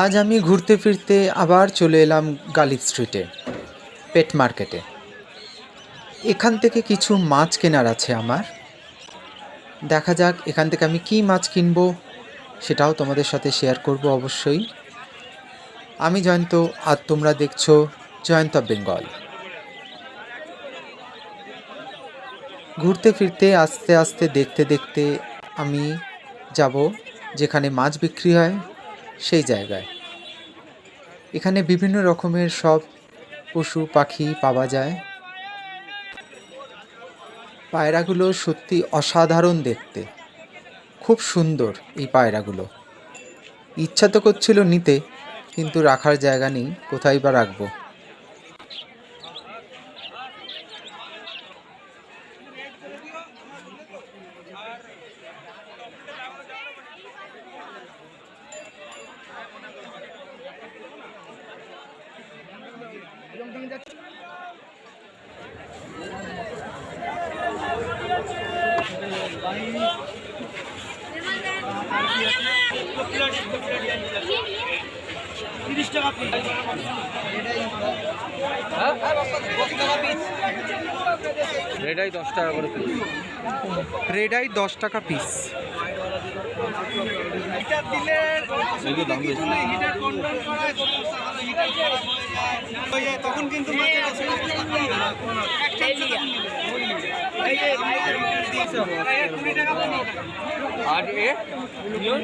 আজ আমি ঘুরতে ফিরতে আবার চলে এলাম গালিব স্ট্রিটে, পেট মার্কেটে। এখান থেকে কিছু মাছ কেনার আছে আমার। দেখা যাক এখান থেকে আমি কী মাছ কিনবো, সেটাও তোমাদের সাথে শেয়ার করব অবশ্যই। আমি জয়ন্ত, আর তোমরা দেখছো জয়ন্ত অফ বেঙ্গল। ঘুরতে ফিরতে আস্তে আস্তে দেখতে দেখতে আমি যাব যেখানে মাছ বিক্রি হয় সেই জায়গায়। এখানে বিভিন্ন রকমের সব পশু পাখি পাওয়া যায়। পায়রাগুলো সত্যি অসাধারণ দেখতে, খুব সুন্দর এই পায়রাগুলো। ইচ্ছা তো করছিল নিতে, কিন্তু রাখার জায়গা নেই, কোথায় বা রাখবো। রেড আই 10 টাকা করে পিস। রেড আই 10 টাকা পিস। তখন কিন্তু আর এ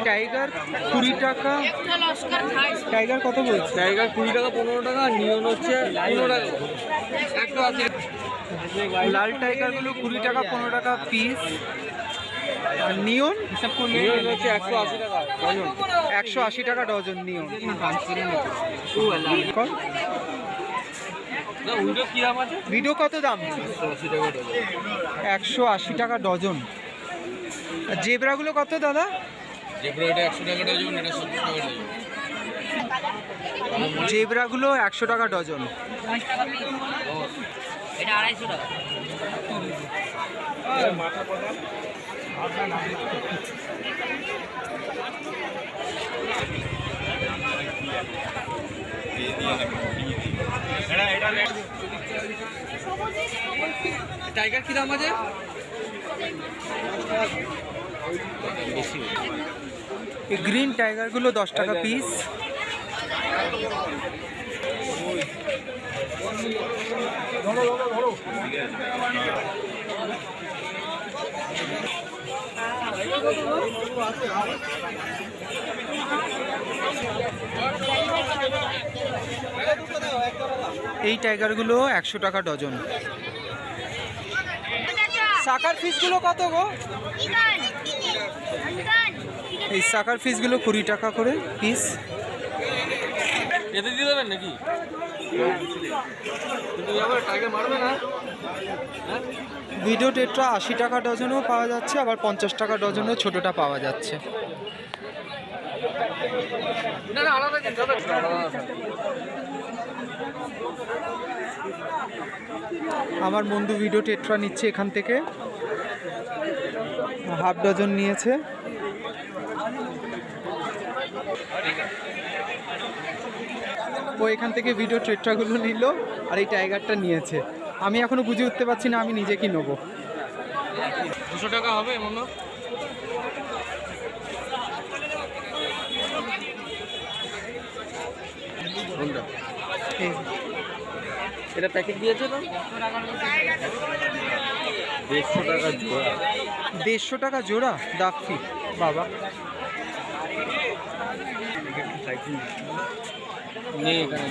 টাইগার 20 টাকা। টাইগার কত বলছে? টাইগার 20 টাকা 15 টাকা, আর নিয়ন হচ্ছে 15 টাকা। একটা আছে লাল টাইগারগুলো 20 টাকা 15 টাকা পিস। আর নিয়ন নিয়ন হচ্ছে 180 টাকা ডজন। 180 টাকা ডজন নিয়ন। না উইডো কি দাম আছে? ভিডিও কত দাম? 180 টাকা ডজন। 180 টাকা ডজন। আর জেব্রাগুলো কত দাদা? জেব্রা এটা 100 টাকা ডজন, এটা 70 টাকা ডজন। জেব্রাগুলো 100 টাকা ডজন। এটা 250 টাকা। টাইগার কি দাম আছে? এই গ্রিন টাইগারগুলো 10 টাকা পিস। এই টাইগারগুলো 100 টাকা ডজন। সাকার ফিশগুলো কত গো? এই সাকার ফিশগুলো 20 টাকা করে পিস। এতে দিয়ে দেবেন নাকি? কিন্তু আবার টাইগার মারবে না। ভিডিও টেট্রা 80 টাকা ডজনও পাওয়া যাচ্ছে, আবার 50 টাকা ডজনও ছোটটা পাওয়া যাচ্ছে। না না আলাদা দিন দাদা। আমার বন্ধু ভিডিও টেট্রা নিচ্ছে এখান থেকে, হাফ ডজন নিয়েছে। ও এখান থেকে ভিডিও টেট্রাগুলো নিল আর এই টাইগারটা নিয়েছে। আমি এখনো বুঝে উঠতে পারছি না আমি নিজে কি নেবো। 200 টাকা হবে এমন না? এটা প্যাকেট দিয়েছে তো 150 টাকা জোড়া। 150 টাকা জোড়া দাফি বাবা। নেই এখানে।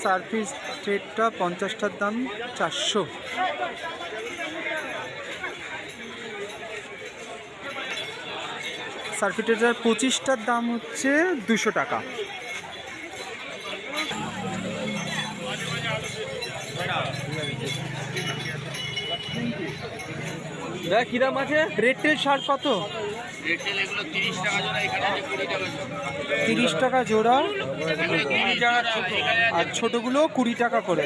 সার্ভিস ট্রেটটা 50টার দাম 400। সার্ফিটেটার 25টার দাম হচ্ছে 200 টাকা। দেখ কি দাম আছে? রেড টেল শার্ট কত? রেটেল এগুলো 30 টাকা জোড়া, এখানে আছে 20 টাকা জোড়া। 30 টাকা জোড়া, 20 টাকা ছোট। আর ছোটগুলো 20 টাকা করে।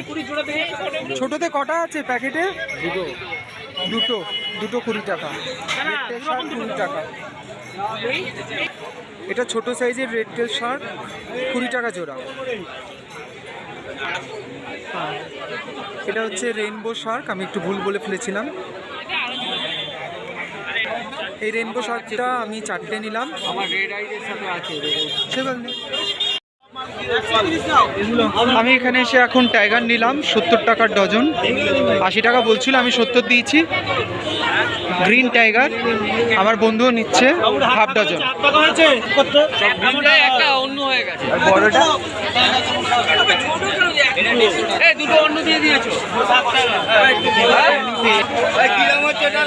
ছোটতে কটা আছে প্যাকেটে? দুটো। দুটো 20 টাকা। রেড টেল শার্ক 20 টাকা। এটা ছোট সাইজের রেড টেল শার্ক 20 টাকা জোড়া। হ্যাঁ, এটা হচ্ছে রেইনবো শার্ক, আমি একটু ভুল বলে ফেলেছিলাম। এই রেইনবো শার্কটা আমি 4টে নিলাম। আমার রেড আইডের সাথে আছে সেগুলো আমি এখানে এসে এখন টাইগার নিলাম 70 টাকার ডজন। 80 টাকা বলছিল, আমি 70 দিয়েছি। গ্রিন টাইগার আমার বন্ধুও নিচ্ছে হাফ ডজন। একটা অন্য হয়ে গেছে। বড়টা এই দুটো অন্য দিয়ে দিয়েছো। কি দাম হচ্ছে এটা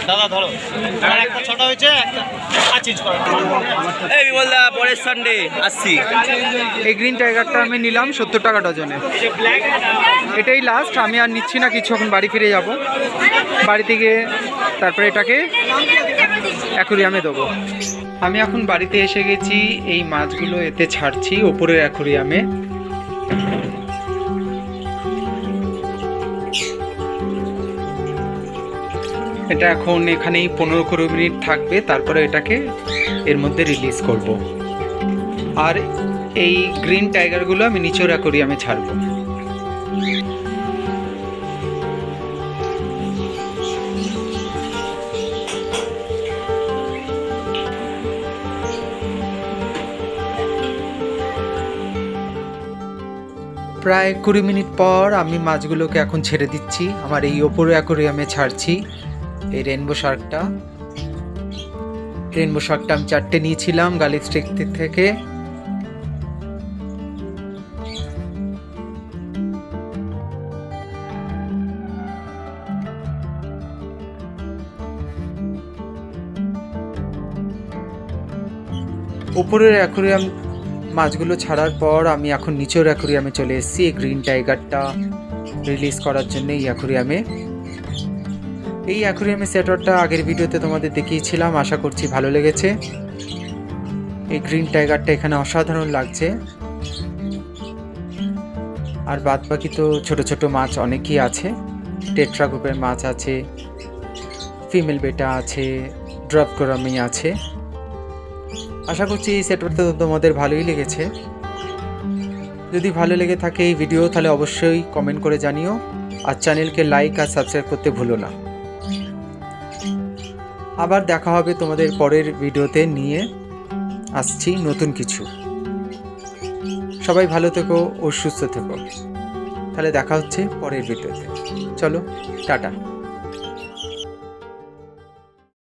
দাদা ধরো, আর একটা ছোট হয়েছে, একটা চেঞ্জ করো। এই বিমলদা পরের সানডে আসছি। এই গ্রিন টাইগারটা আমি নিলাম 70 টাকা ডজনে। এটাই লাস্ট, আমি আর নিচ্ছি না কিছু। এখন বাড়ি ফিরে যাব, বাড়ি থেকে তারপরে এটাকে অ্যাকুরিয়ামে দেবো। আমি এখন বাড়িতে এসে গেছি, এই মাছগুলো এতে ছাড়ছি ওপরের অ্যাকুরিয়ামে। এটা এখন এখানেই 15-20 মিনিট থাকবে, তারপরে এটাকে এর মধ্যে রিলিজ করব। আর এই গ্রিন টাইগারগুলো আমি নিচের অ্যাকুরিয়ামে ছাড়বো। প্রায় 20 মিনিট পর আমি মাছগুলোকে এখন ছেড়ে দিচ্ছি। আমার এই ওপরে অ্যাকুরিয়ামে ছাড়ছি এই রেইনবো শার্কটা। রেইনবো শার্কটা আমি 4টে নিয়েছিলাম গার্লিক স্ট্রিট থেকে। উপরের অ্যাকুরিয়াম মাছগুলো ছাড়ার পর আমি এখন নিচের অ্যাকুরিয়ামে চলে এসেছি এই গ্রিন টাইগারটা রিলিজ করার জন্য। এই অ্যাকুরিয়ামে সেটআপটা আগের ভিডিওতে তোমাদের দেখিয়েছিলাম, আশা করছি ভালো লেগেছে। এই গ্রিন টাইগারটা এখানে অসাধারণ লাগছে। আর বাদ বাকি তো ছোট ছোট মাছ অনেকই আছে। টেট্রা গ্রুপের মাছ আছে, ফিমেল বেটা আছে, ড্রপ গোরামি আছে। আশা করছি এই সেটআপটা তোমাদের ভালোই লেগেছে। যদি ভালো লেগে থাকে এই ভিডিও, তাহলে অবশ্যই কমেন্ট করে জানিও। আর চ্যানেলকে লাইক আর সাবস্ক্রাইব করতে ভুলো না। আবার দেখা হবে তোমাদের পরের ভিডিওতে, নিয়ে আসছি নতুন কিছু। সবাই ভালো থেকো ও সুস্থ থেকো। তাহলে দেখা হচ্ছে পরের ভিডিওতে। চলো, টাটা।